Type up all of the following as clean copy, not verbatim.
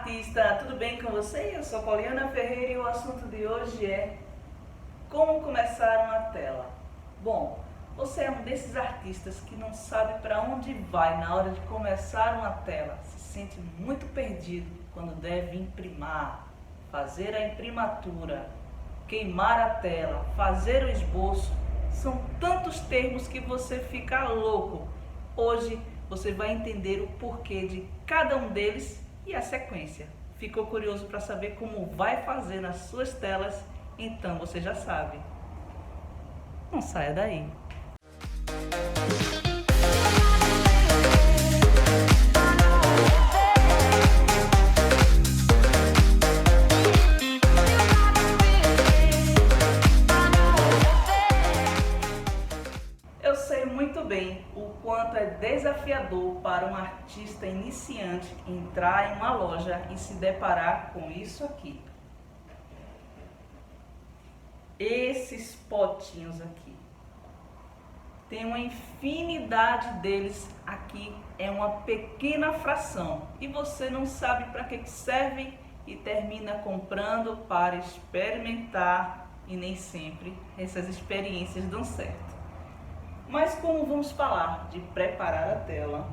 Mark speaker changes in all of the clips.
Speaker 1: artista, tudo bem com você? Eu sou Pauliana Ferreira e o assunto de hoje é como começar uma tela. Bom, você é um desses artistas que não sabe para onde vai na hora de começar uma tela, se sente muito perdido quando deve imprimar, fazer a imprimatura, queimar a tela, fazer o esboço. São tantos termos que você fica louco. Hoje você vai entender o porquê de cada um deles e a sequência. Ficou curioso para saber como vai fazer nas suas telas? Então você já sabe. Não saia daí. Eu sei muito bem o quanto é desafiador para um artista iniciante entrar em uma loja e se deparar com isso aqui. Esses potinhos aqui. Tem uma infinidade deles aqui, é uma pequena fração. E você não sabe para que serve e termina comprando para experimentar e nem sempre essas experiências dão certo. Mas como vamos falar de preparar a tela,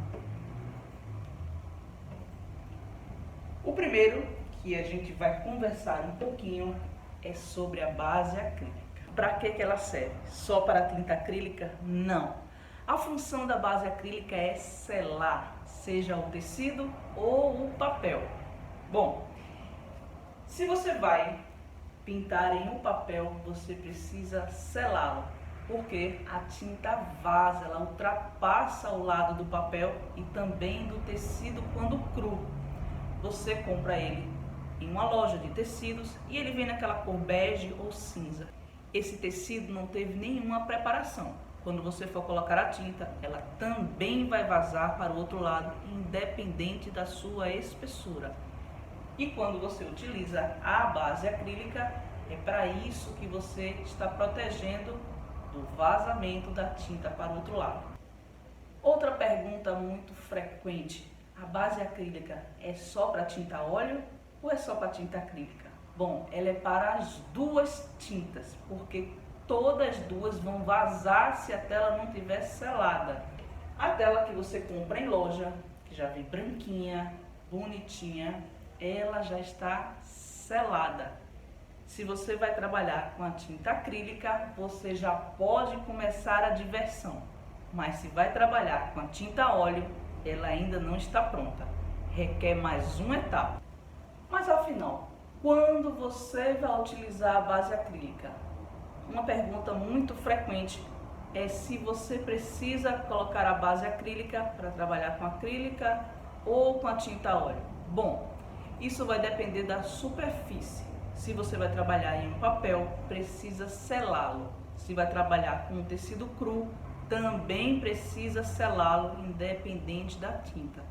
Speaker 1: o primeiro que a gente vai conversar um pouquinho é sobre a base acrílica. Para que ela serve? Só para a tinta acrílica? Não. A função da base acrílica é selar, seja o tecido ou o papel. Bom, se você vai pintar em um papel, você precisa selá-lo, porque a tinta vaza, ela ultrapassa o lado do papel e também do tecido quando cru. Você compra ele em uma loja de tecidos e ele vem naquela cor bege ou cinza. Esse tecido não teve nenhuma preparação. Quando você for colocar a tinta, ela também vai vazar para o outro lado, independente da sua espessura. E quando você utiliza a base acrílica, é para isso que você está protegendo do vazamento da tinta para o outro lado. Outra pergunta muito frequente: a base acrílica é só para tinta a óleo ou é só para tinta acrílica? Bom, ela é para as duas tintas, porque todas as duas vão vazar se a tela não estiver selada. A tela que você compra em loja, que já vem branquinha, bonitinha, ela já está selada. Se você vai trabalhar com a tinta acrílica, você já pode começar a diversão. Mas se vai trabalhar com a tinta a óleo, ela ainda não está pronta. Requer mais uma etapa. Mas afinal, quando você vai utilizar a base acrílica? Uma pergunta muito frequente é se você precisa colocar a base acrílica para trabalhar com acrílica ou com a tinta a óleo. Bom, isso vai depender da superfície. Se você vai trabalhar em um papel, precisa selá-lo. Se vai trabalhar com um tecido cru, também precisa selá-lo, independente da tinta.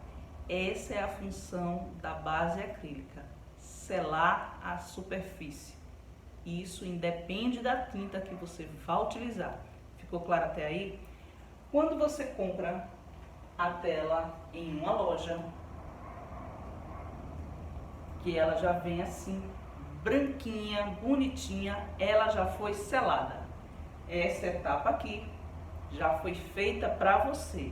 Speaker 1: Essa é a função da base acrílica, selar a superfície. Isso independe da tinta que você vai utilizar. Ficou claro até aí? Quando você compra a tela em uma loja, que ela já vem assim, branquinha, bonitinha, ela já foi selada. Essa etapa aqui já foi feita para você.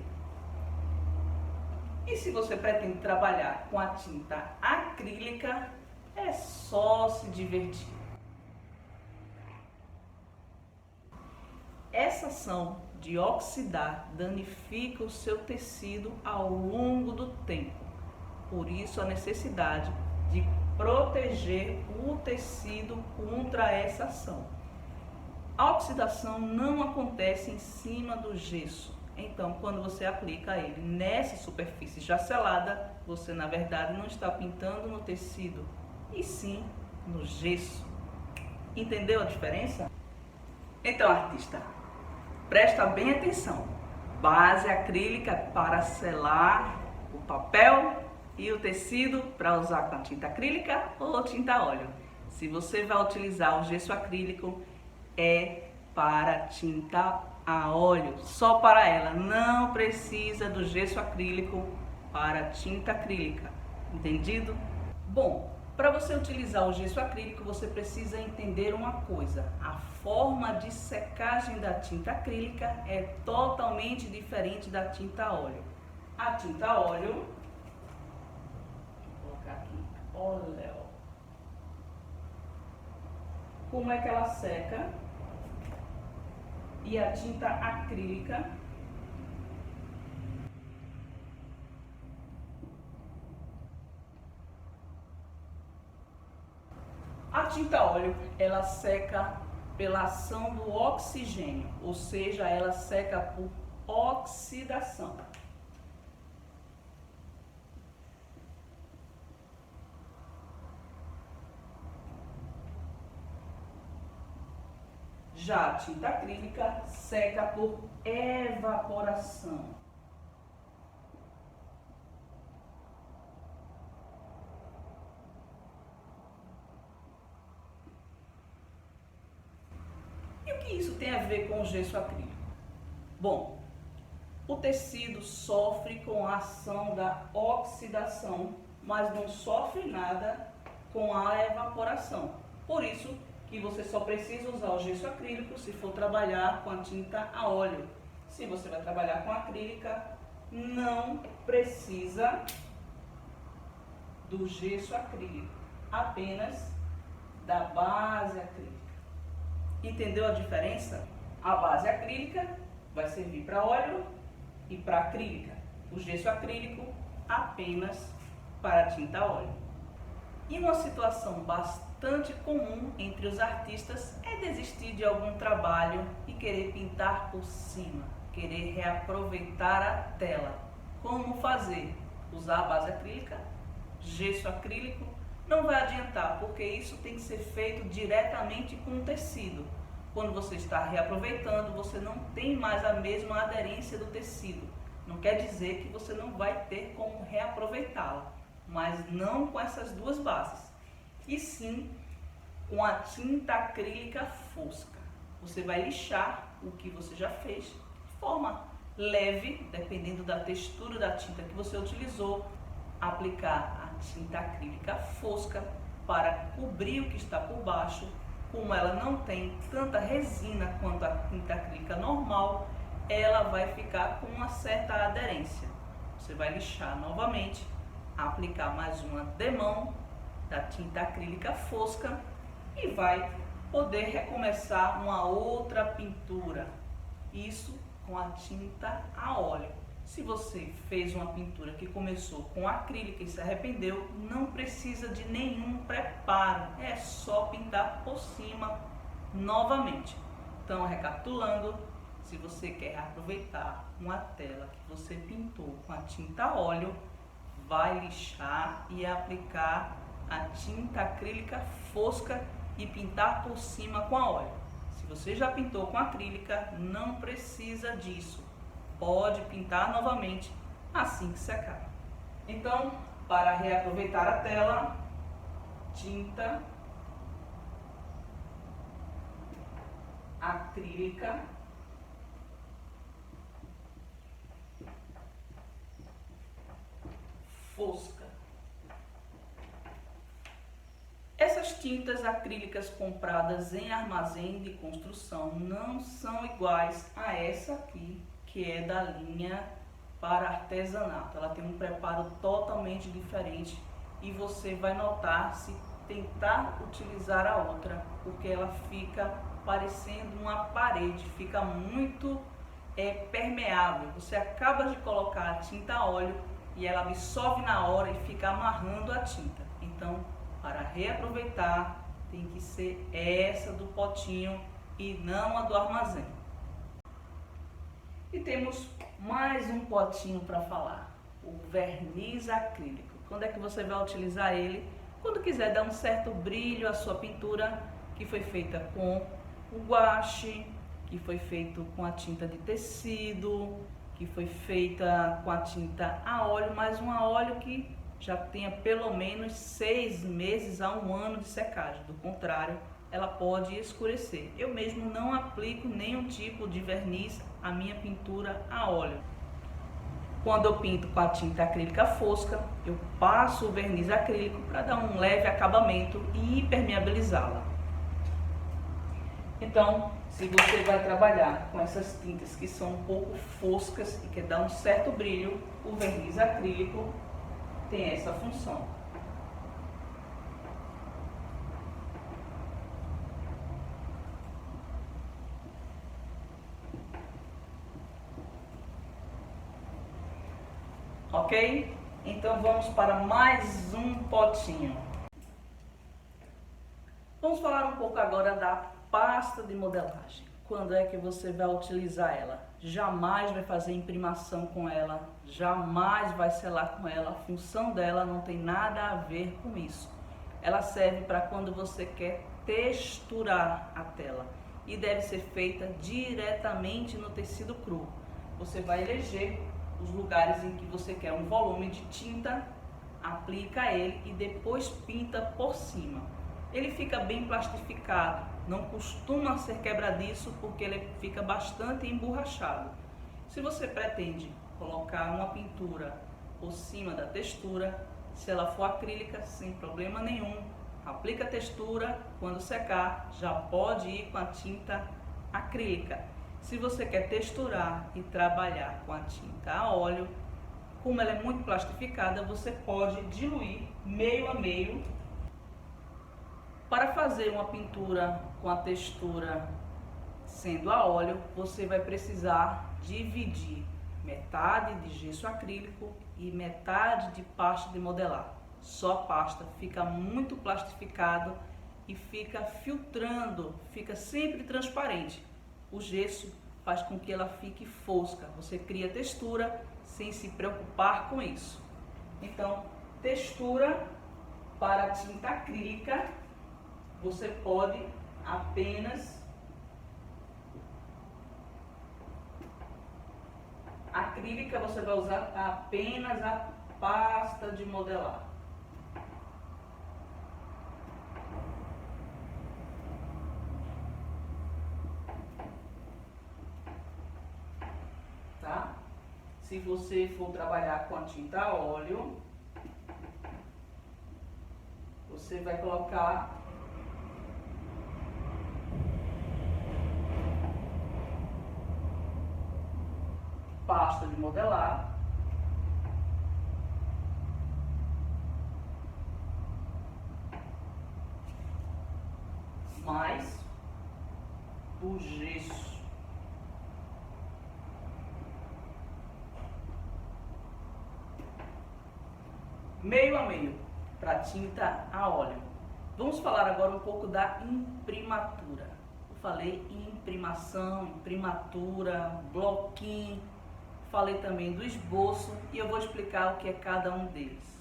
Speaker 1: E se você pretende trabalhar com a tinta acrílica, é só se divertir. Essa ação de oxidar danifica o seu tecido ao longo do tempo. Por isso a necessidade de proteger o tecido contra essa ação. A oxidação não acontece em cima do gesso. Então, quando você aplica ele nessa superfície já selada, você na verdade não está pintando no tecido, e sim no gesso. Entendeu a diferença? Então, artista, presta bem atenção. Base acrílica para selar o papel e o tecido para usar com a tinta acrílica ou tinta a óleo. Se você vai utilizar o gesso acrílico, é para tinta a óleo, só para ela. Não precisa do gesso acrílico para tinta acrílica. Entendido? Bom, para você utilizar o gesso acrílico, você precisa entender uma coisa: a forma de secagem da tinta acrílica é totalmente diferente da tinta a óleo. A tinta a óleo, vou colocar aqui, óleo. Como é que ela seca? E a tinta acrílica, a tinta óleo, ela seca pela ação do oxigênio, ou seja, ela seca por oxidação. Já a tinta acrílica seca por evaporação. E o que isso tem a ver com o gesso acrílico? Bom, o tecido sofre com a ação da oxidação, mas não sofre nada com a evaporação. Por isso que você só precisa usar o gesso acrílico se for trabalhar com a tinta a óleo. Se você vai trabalhar com acrílica, não precisa do gesso acrílico, apenas da base acrílica. Entendeu a diferença? A base acrílica vai servir para óleo e para acrílica. O gesso acrílico apenas para tinta a óleo. E uma situação bastante comum entre os artistas é desistir de algum trabalho e querer pintar por cima, querer reaproveitar a tela. Como fazer? Usar a base acrílica? Gesso acrílico? Não vai adiantar, porque isso tem que ser feito diretamente com o tecido. Quando você está reaproveitando, você não tem mais a mesma aderência do tecido. Não quer dizer que você não vai ter como reaproveitá-la, mas não com essas duas bases, e sim com a tinta acrílica fosca. Você vai lixar o que você já fez de forma leve, dependendo da textura da tinta que você utilizou, aplicar a tinta acrílica fosca para cobrir o que está por baixo. Como ela não tem tanta resina quanto a tinta acrílica normal, ela vai ficar com uma certa aderência. Você vai lixar novamente, aplicar mais uma demão da tinta acrílica fosca e vai poder recomeçar uma outra pintura. Isso com a tinta a óleo. Se você fez uma pintura que começou com acrílica e se arrependeu, não precisa de nenhum preparo, é só pintar por cima novamente. Então, recapitulando, se você quer aproveitar uma tela que você pintou com a tinta a óleo, vai lixar e aplicar a tinta acrílica fosca e pintar por cima com a óleo. Se você já pintou com acrílica, não precisa disso. Pode pintar novamente assim que secar. Então, para reaproveitar a tela, tinta acrílica fosca. Essas tintas acrílicas compradas em armazém de construção não são iguais a essa aqui, que é da linha para artesanato. Ela tem um preparo totalmente diferente e você vai notar se tentar utilizar a outra, porque ela fica parecendo uma parede, fica muito permeável. Você acaba de colocar a tinta a óleo e ela absorve na hora e fica amarrando a tinta. Então, para reaproveitar, tem que ser essa do potinho e não a do armazém. E temos mais um potinho para falar, o verniz acrílico. Quando é que você vai utilizar ele? Quando quiser dar um certo brilho à sua pintura, que foi feita com o guache, que foi feito com a tinta de tecido, que foi feita com a tinta a óleo, mas um a óleo que já tenha pelo menos 6 meses a 1 ano de secagem. Do contrário, ela pode escurecer. Eu mesmo não aplico nenhum tipo de verniz à minha pintura a óleo. Quando eu pinto com a tinta acrílica fosca, eu passo o verniz acrílico para dar um leve acabamento e impermeabilizá-la. Então, se você vai trabalhar com essas tintas que são um pouco foscas e quer dar um certo brilho, o verniz acrílico tem essa função. Ok? Então vamos para mais um potinho. Vamos falar um pouco agora da pasta de modelagem. Quando é que você vai utilizar ela? Jamais vai fazer imprimação com ela, jamais vai selar com ela. A função dela não tem nada a ver com isso. Ela serve para quando você quer texturar a tela e deve ser feita diretamente no tecido cru. Você vai eleger os lugares em que você quer um volume de tinta, aplica ele e depois pinta por cima. Ele fica bem plastificado, não costuma ser quebradiço porque ele fica bastante emborrachado. Se você pretende colocar uma pintura por cima da textura, se ela for acrílica, sem problema nenhum, aplica a textura, quando secar já pode ir com a tinta acrílica. Se você quer texturar e trabalhar com a tinta a óleo, como ela é muito plastificada, você pode diluir meio a meio. Para fazer uma pintura com a textura sendo a óleo, você vai precisar dividir metade de gesso acrílico e metade de pasta de modelar. Só a pasta fica muito plastificado e fica filtrando, fica sempre transparente. O gesso faz com que ela fique fosca. Você cria textura sem se preocupar com isso. Então, textura para tinta acrílica, você pode apenas acrílica, você vai usar apenas a pasta de modelar. Tá? Se você for trabalhar com a tinta a óleo, você vai colocar pasta de modelar, mais o gesso. Meio a meio para tinta a óleo. Vamos falar agora um pouco da imprimatura. Eu falei em imprimação, imprimatura, bloquinho, falei também do esboço e eu vou explicar o que é cada um deles.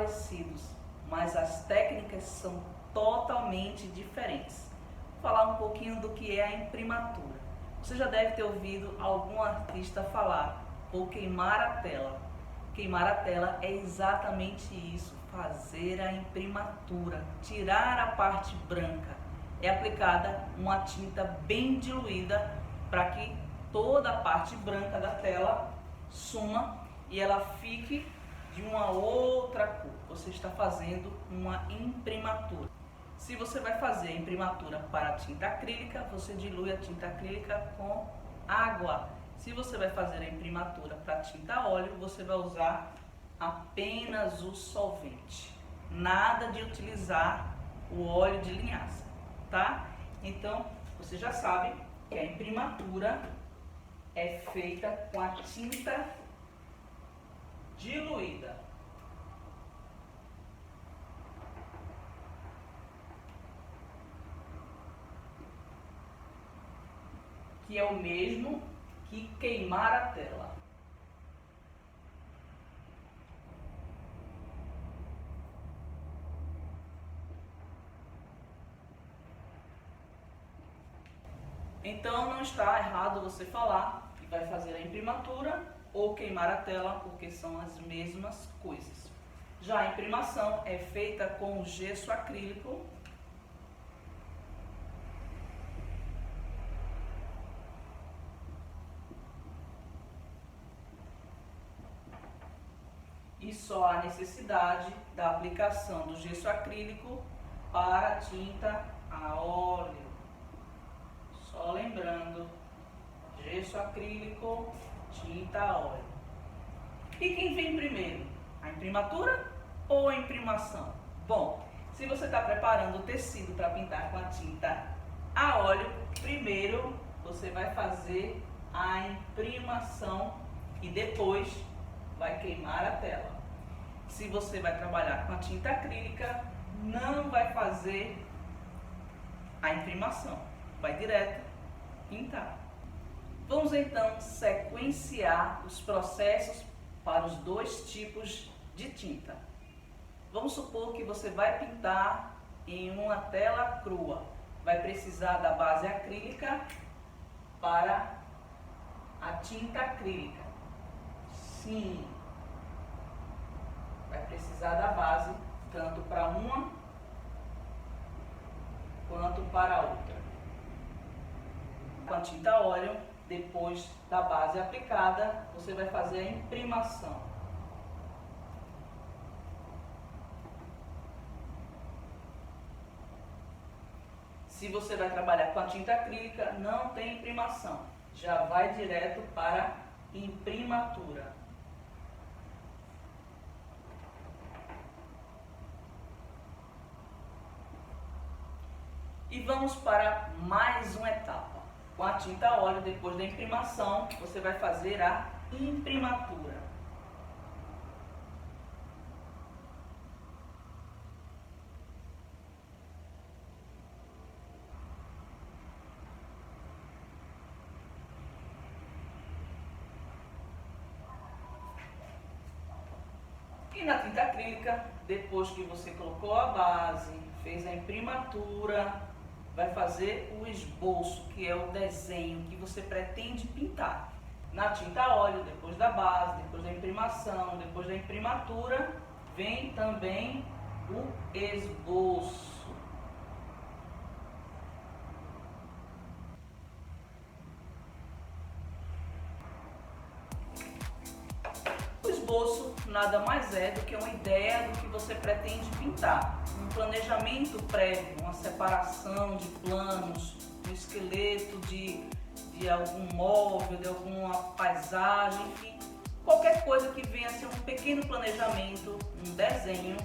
Speaker 1: parecidos, mas as técnicas são totalmente diferentes. Vou falar um pouquinho do que é a imprimatura. Você já deve ter ouvido algum artista falar, vou queimar a tela. Queimar a tela é exatamente isso, fazer a imprimatura, tirar a parte branca. É aplicada uma tinta bem diluída para que toda a parte branca da tela suma e ela fique de uma outra cor. Você está fazendo uma imprimatura. Se você vai fazer a imprimatura para tinta acrílica, você dilui a tinta acrílica com água. Se você vai fazer a imprimatura para tinta a óleo, você vai usar apenas o solvente. Nada de utilizar o óleo de linhaça, tá? Então, você já sabe que a imprimatura é feita com a tinta diluída. Que é o mesmo que queimar a tela. Então não está errado você falar que vai fazer a imprimatura ou queimar a tela, porque são as mesmas coisas. Já a imprimação é feita com gesso acrílico. E só há necessidade da aplicação do gesso acrílico para a tinta a óleo. Só lembrando, gesso acrílico, tinta a óleo. E quem vem primeiro? A imprimatura ou a imprimação? Bom, se você está preparando o tecido para pintar com a tinta a óleo, primeiro você vai fazer a imprimação e depois vai queimar a tela. Se você vai trabalhar com a tinta acrílica, não vai fazer a imprimação, vai direto pintar. Vamos então sequenciar os processos para os dois tipos de tinta. Vamos supor que você vai pintar em uma tela crua. Vai precisar da base acrílica para a tinta acrílica. Sim, vai precisar da base tanto para uma quanto para a outra. Com a tinta a óleo, depois da base aplicada, você vai fazer a imprimação. Se você vai trabalhar com a tinta acrílica, não tem imprimação, já vai direto para imprimatura. E vamos para mais uma etapa. Com a tinta a óleo, depois da imprimação, você vai fazer a imprimatura. E na tinta acrílica, depois que você colocou a base, fez a imprimatura, vai fazer o esboço, que é o desenho que você pretende pintar. Na tinta a óleo, depois da base, depois da imprimação, depois da imprimatura, vem também o esboço. O esboço nada mais é do que uma ideia do que você pretende pintar. Um planejamento prévio, uma separação de planos, um esqueleto de algum móvel, de alguma paisagem, enfim, qualquer coisa que venha a ser um pequeno planejamento, um desenho,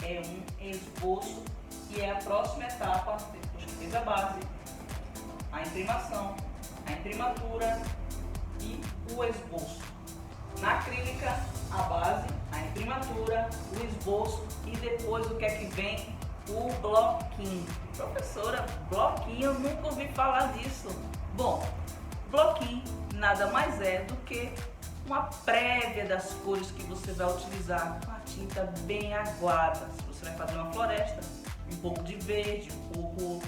Speaker 1: é um esboço, e é a próxima etapa, depois que fez a base, a imprimação, a imprimatura e o esboço. Na acrílica, a base, a imprimatura, o esboço e depois o que é que vem? O bloquinho. Professora, bloquinho, eu nunca ouvi falar disso. Bom, bloquinho nada mais é do que uma prévia das cores que você vai utilizar com a tinta bem aguada. Se você vai fazer uma floresta, um pouco de verde, um pouco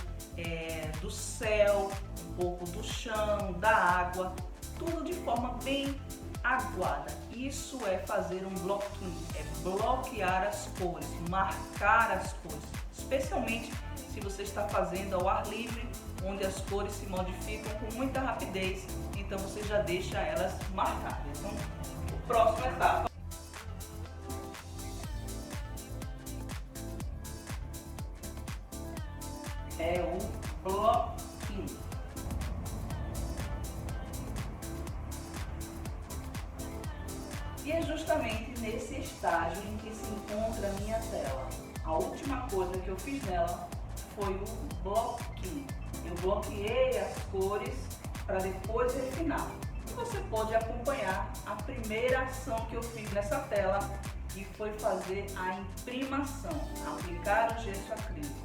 Speaker 1: do céu, um pouco do chão, da água, tudo de forma bem aguada. Isso é fazer um bloquinho, é bloquear as cores, marcar as cores, especialmente se você está fazendo ao ar livre, onde as cores se modificam com muita rapidez, então você já deixa elas marcadas. Então, a próxima etapa é o bloquinho. E é justamente nesse estágio em que se encontra a minha tela. A última coisa que eu fiz nela foi o bloquinho. Eu bloqueei as cores para depois refinar. E você pode acompanhar a primeira ação que eu fiz nessa tela, que foi fazer a imprimação, aplicar o gesso acrílico.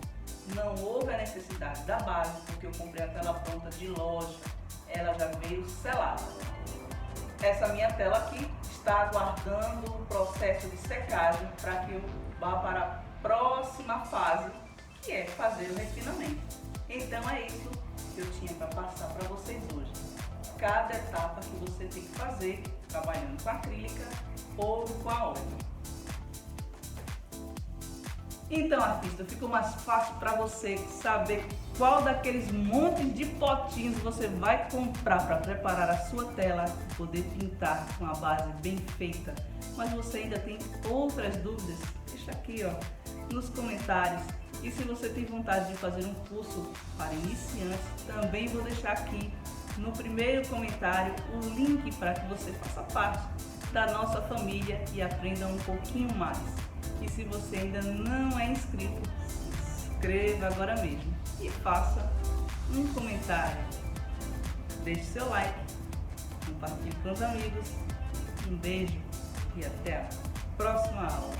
Speaker 1: Não houve a necessidade da base, porque eu comprei a tela pronta de loja, ela já veio selada. Essa minha tela aqui está aguardando o processo de secagem para que eu vá para a próxima fase, que é fazer o refinamento. Então é isso que eu tinha para passar para vocês hoje. Cada etapa que você tem que fazer, trabalhando com acrílica ou com a óleo. Então, artista, ficou mais fácil para você saber qual daqueles montes de potinhos você vai comprar para preparar a sua tela e poder pintar com a base bem feita. Mas você ainda tem outras dúvidas? Deixa aqui, ó, nos comentários. E se você tem vontade de fazer um curso para iniciantes, também vou deixar aqui no primeiro comentário o link para que você faça parte da nossa família e aprenda um pouquinho mais. E se você ainda não é inscrito, se inscreva agora mesmo e faça um comentário. Deixe seu like, compartilhe com os amigos. Um beijo e até a próxima aula.